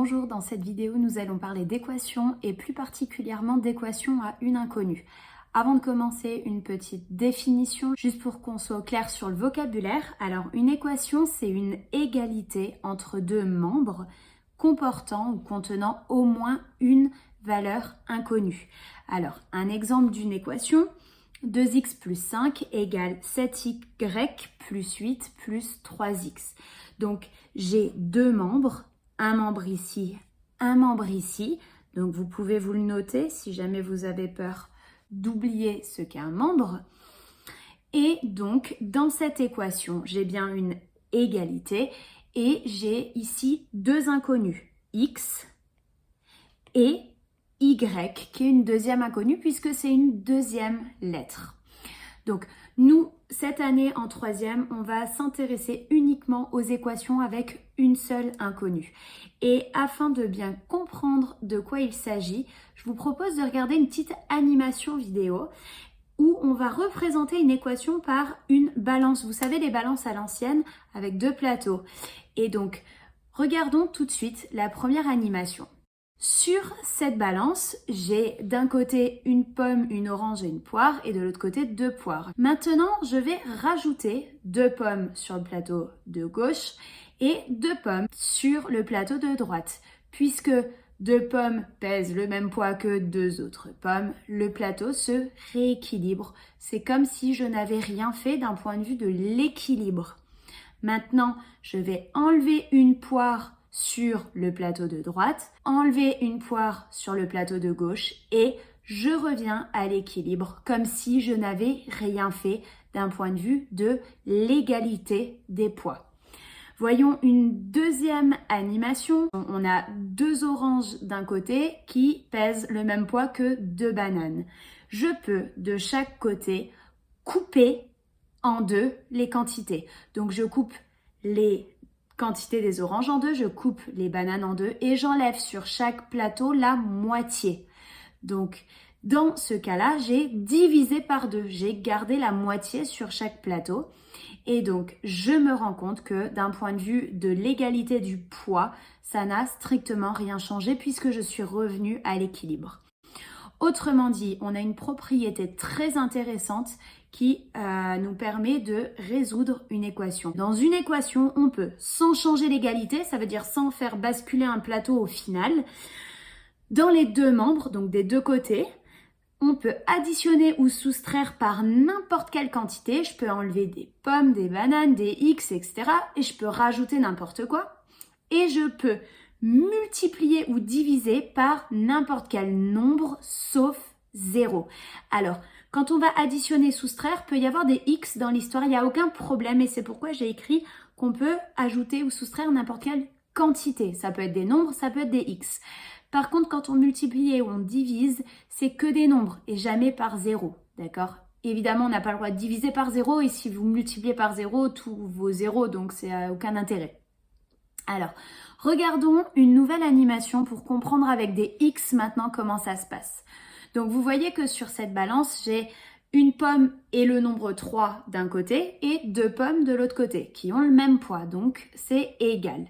Bonjour, dans cette vidéo, nous allons parler d'équations et plus particulièrement d'équations à une inconnue. Avant de commencer, une petite définition, juste pour qu'on soit au clair sur le vocabulaire. Alors, une équation, c'est une égalité entre deux membres comportant ou contenant au moins une valeur inconnue. Alors, un exemple d'une équation, 2x plus 5 égale 7y plus 8 plus 3x. Donc, j'ai deux membres, un membre ici, un membre ici. Donc, vous pouvez vous le noter si jamais vous avez peur d'oublier ce qu'est un membre. Et donc, dans cette équation, j'ai bien une égalité et j'ai ici deux inconnus, x et y, qui est une deuxième inconnue puisque c'est une deuxième lettre. Donc, nous, cette année en troisième, on va s'intéresser uniquement aux équations avec une seule inconnue. Et afin de bien comprendre de quoi il s'agit, je vous propose de regarder une petite animation vidéo où on va représenter une équation par une balance. Vous savez, les balances à l'ancienne avec deux plateaux. Et donc, regardons tout de suite la première animation. Sur cette balance, j'ai d'un côté une pomme, une orange et une poire et de l'autre côté deux poires. Maintenant, je vais rajouter deux pommes sur le plateau de gauche et deux pommes sur le plateau de droite. Puisque deux pommes pèsent le même poids que deux autres pommes, le plateau se rééquilibre. C'est comme si je n'avais rien fait d'un point de vue de l'équilibre. Maintenant, je vais enlever une poire sur le plateau de droite, enlever une poire sur le plateau de gauche et je reviens à l'équilibre comme si je n'avais rien fait d'un point de vue de l'égalité des poids. Voyons une deuxième animation. On a deux oranges d'un côté qui pèsent le même poids que deux bananes. Je peux de chaque côté couper en deux les quantités. Donc je coupe les quantité des oranges en deux, je coupe les bananes en deux et j'enlève sur chaque plateau la moitié. Donc, dans ce cas-là, j'ai divisé par deux. J'ai gardé la moitié sur chaque plateau. Et donc, je me rends compte que d'un point de vue de l'égalité du poids, ça n'a strictement rien changé puisque je suis revenue à l'équilibre. Autrement dit, on a une propriété très intéressante qui nous permet de résoudre une équation. Dans une équation, on peut, sans changer l'égalité, ça veut dire sans faire basculer un plateau au final, dans les deux membres, donc des deux côtés, on peut additionner ou soustraire par n'importe quelle quantité. Je peux enlever des pommes, des bananes, des x, etc. Et je peux rajouter n'importe quoi. Et je peux multiplier ou diviser par n'importe quel nombre sauf 0. Alors, quand on va additionner, soustraire, peut y avoir des x dans l'histoire, il n'y a aucun problème et c'est pourquoi j'ai écrit qu'on peut ajouter ou soustraire n'importe quelle quantité. Ça peut être des nombres, ça peut être des x. Par contre, quand on multiplie et on divise, c'est que des nombres et jamais par 0, d'accord ? Évidemment, on n'a pas le droit de diviser par 0 et si vous multipliez par 0, tous vos zéros, donc c'est aucun intérêt. Alors, regardons une nouvelle animation pour comprendre avec des x maintenant comment ça se passe. Donc, vous voyez que sur cette balance, j'ai une pomme et le nombre 3 d'un côté et deux pommes de l'autre côté qui ont le même poids, donc c'est égal.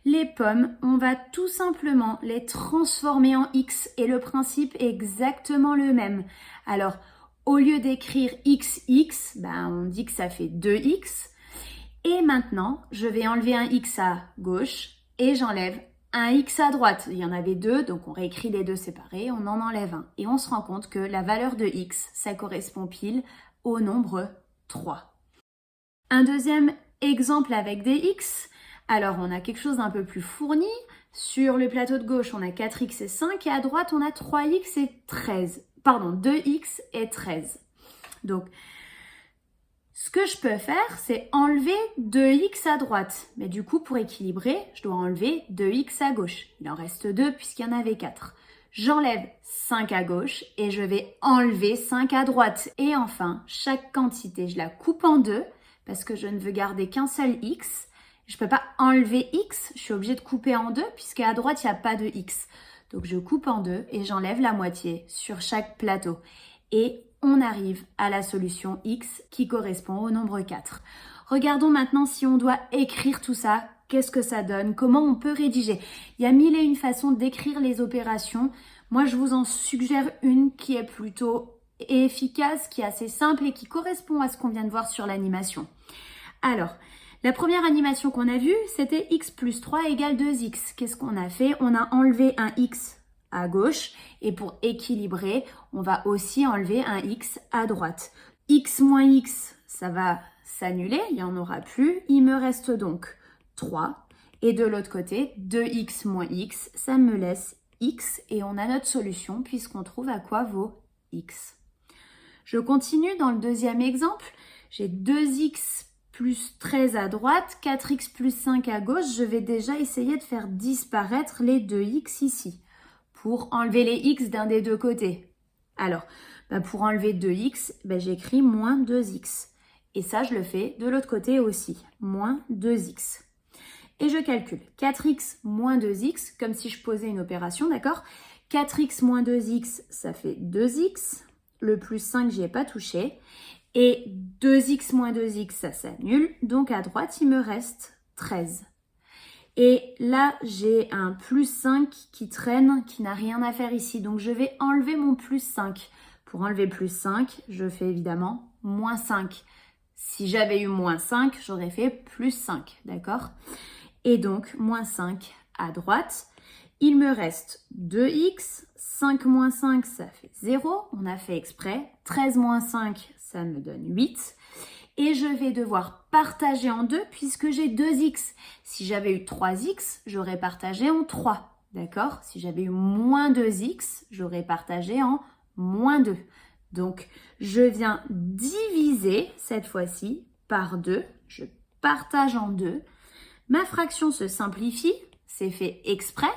Les pommes, on va tout simplement les transformer en x et le principe est exactement le même. Alors, au lieu d'écrire xx, on dit que ça fait 2x. Et maintenant, je vais enlever un x à gauche et j'enlève un x à droite. Il y en avait deux, donc on réécrit les deux séparés, on en enlève un. Et on se rend compte que la valeur de x, ça correspond pile au nombre 3. Un deuxième exemple avec des x. Alors, on a quelque chose d'un peu plus fourni. Sur le plateau de gauche, on a 4x et 5 et à droite, on a 3x et 13. Pardon, 2x et 13. Donc, ce que je peux faire, c'est enlever 2x à droite. Mais du coup, pour équilibrer, je dois enlever 2x à gauche. Il en reste 2 puisqu'il y en avait 4. J'enlève 5 à gauche et je vais enlever 5 à droite. Et enfin, chaque quantité, je la coupe en deux parce que je ne veux garder qu'un seul x. Je ne peux pas enlever x, je suis obligée de couper en deux puisqu'à droite, il n'y a pas de x. Donc, je coupe en deux et j'enlève la moitié sur chaque plateau. Et on arrive à la solution x qui correspond au nombre 4. Regardons maintenant si on doit écrire tout ça qu'est-ce que ça donne, comment on peut rédiger. Il y a mille et une façons d'écrire les opérations. Moi, je vous en suggère une qui est plutôt efficace, qui est assez simple et qui correspond à ce qu'on vient de voir sur l'animation. Alors, la première animation qu'on a vue, c'était x plus 3 égale 2x. Qu'est-ce qu'on a fait? On a enlevé un x à gauche et pour équilibrer, on va aussi enlever un x à droite. X moins x, ça va s'annuler, il n'y en aura plus. Il me reste donc 3. Et de l'autre côté, 2x moins x, ça me laisse x et on a notre solution puisqu'on trouve à quoi vaut x. Je continue dans le deuxième exemple. J'ai 2x plus 13 à droite, 4x plus 5 à gauche. Je vais déjà essayer de faire disparaître les 2x ici pour enlever les x d'un des deux côtés. Alors, pour enlever 2x, j'écris moins 2x. Et ça, je le fais de l'autre côté aussi, moins 2x. Et je calcule 4x moins 2x, comme si je posais une opération, d'accord? 4x moins 2x, ça fait 2x. Le plus 5, j'y ai pas touché. Et 2x moins 2x, ça s'annule. Donc à droite, il me reste 13. Et là, j'ai un plus 5 qui traîne, qui n'a rien à faire ici. Donc je vais enlever mon plus 5. Pour enlever plus 5, je fais évidemment moins 5. Si j'avais eu moins 5, j'aurais fait plus 5, d'accord? Et donc, moins 5 à droite. Il me reste 2x. 5 moins 5, ça fait 0. On a fait exprès. 13 moins 5, ça me donne 8. Et je vais devoir partager en 2 puisque j'ai 2x. Si j'avais eu 3x, j'aurais partagé en 3. D'accord? Si j'avais eu moins 2x, j'aurais partagé en moins 2. Donc, je viens diviser, cette fois-ci, par 2. Je partage en 2. Ma fraction se simplifie, c'est fait exprès.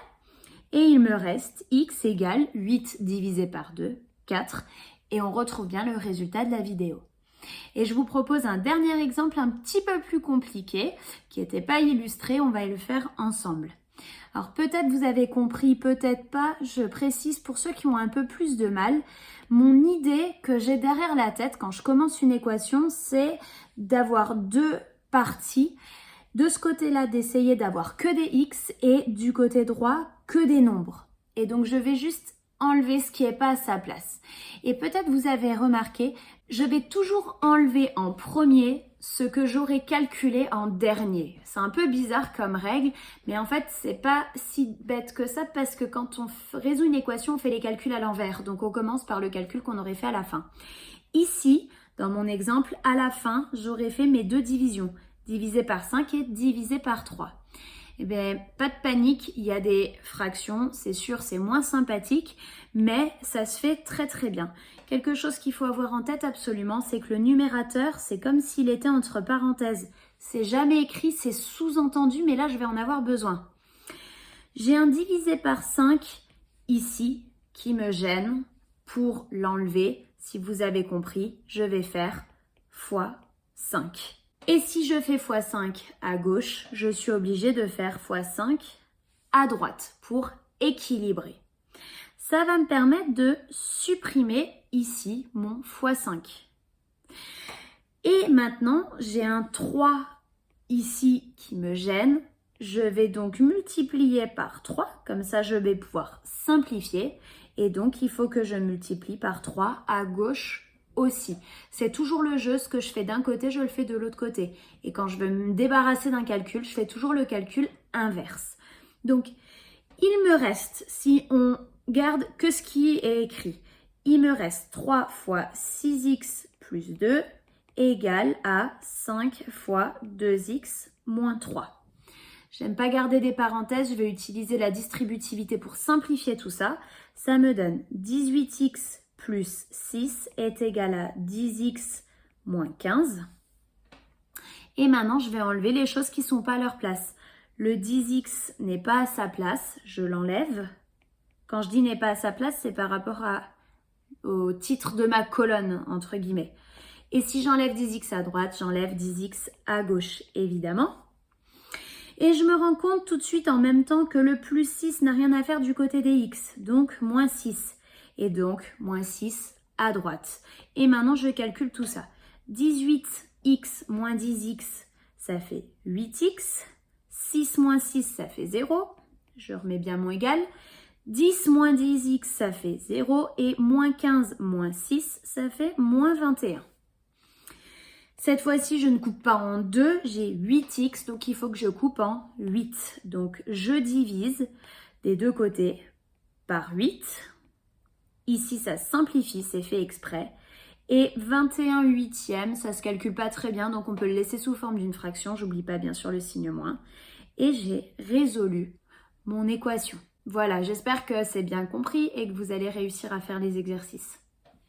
Et il me reste x égale 8 divisé par 2, 4. Et on retrouve bien le résultat de la vidéo. Et je vous propose un dernier exemple un petit peu plus compliqué, qui n'était pas illustré, on va le faire ensemble. Alors peut-être vous avez compris, peut-être pas, je précise pour ceux qui ont un peu plus de mal, mon idée que j'ai derrière la tête quand je commence une équation, c'est d'avoir deux parties. De ce côté-là, d'essayer d'avoir que des x et du côté droit, que des nombres. Et donc je vais juste enlever ce qui n'est pas à sa place. Et peut-être vous avez remarqué, je vais toujours enlever en premier ce que j'aurais calculé en dernier. C'est un peu bizarre comme règle, mais en fait, c'est pas si bête que ça parce que quand on résout une équation, on fait les calculs à l'envers. Donc, on commence par le calcul qu'on aurait fait à la fin. Ici, dans mon exemple, à la fin, j'aurais fait mes deux divisions, divisé par 5 et divisé par 3. Eh bien, pas de panique, il y a des fractions, c'est sûr, c'est moins sympathique, mais ça se fait très très bien. Quelque chose qu'il faut avoir en tête absolument, c'est que le numérateur, c'est comme s'il était entre parenthèses. C'est jamais écrit, c'est sous-entendu, mais là, je vais en avoir besoin. J'ai un divisé par 5 ici qui me gêne. Pour l'enlever, si vous avez compris, je vais faire fois 5. Et si je fais x5 à gauche, je suis obligée de faire x5 à droite pour équilibrer. Ça va me permettre de supprimer ici mon x5. Et maintenant, j'ai un 3 ici qui me gêne. Je vais donc multiplier par 3, comme ça je vais pouvoir simplifier. Et donc, il faut que je multiplie par 3 à gauche aussi. C'est toujours le jeu, ce que je fais d'un côté, je le fais de l'autre côté. Et quand je veux me débarrasser d'un calcul, je fais toujours le calcul inverse. Donc, il me reste, si on garde que ce qui est écrit, il me reste 3 fois 6x plus 2 égale à 5 fois 2x moins 3. J'aime pas garder des parenthèses, je vais utiliser la distributivité pour simplifier tout ça. Ça me donne 18x plus 6 est égal à 10x moins 15. Et maintenant, je vais enlever les choses qui ne sont pas à leur place. Le 10x n'est pas à sa place, je l'enlève. Quand je dis n'est pas à sa place, c'est par rapport au titre de ma colonne, entre guillemets. Et si j'enlève 10x à droite, j'enlève 10x à gauche, évidemment. Et je me rends compte tout de suite en même temps que le plus 6 n'a rien à faire du côté des x, donc moins 6. Et donc, moins 6 à droite. Et maintenant, je calcule tout ça. 18x moins 10x, ça fait 8x. 6 moins 6, ça fait 0. Je remets bien mon égal. 10 moins 10x, ça fait 0. Et moins 15 moins 6, ça fait moins 21. Cette fois-ci, je ne coupe pas en 2, j'ai 8x, donc il faut que je coupe en 8. Donc, je divise des deux côtés par 8. Ici, ça simplifie, c'est fait exprès. Et 21 huitièmes, ça se calcule pas très bien, donc on peut le laisser sous forme d'une fraction. J'oublie pas bien sûr le signe moins. Et j'ai résolu mon équation. Voilà, j'espère que c'est bien compris et que vous allez réussir à faire les exercices.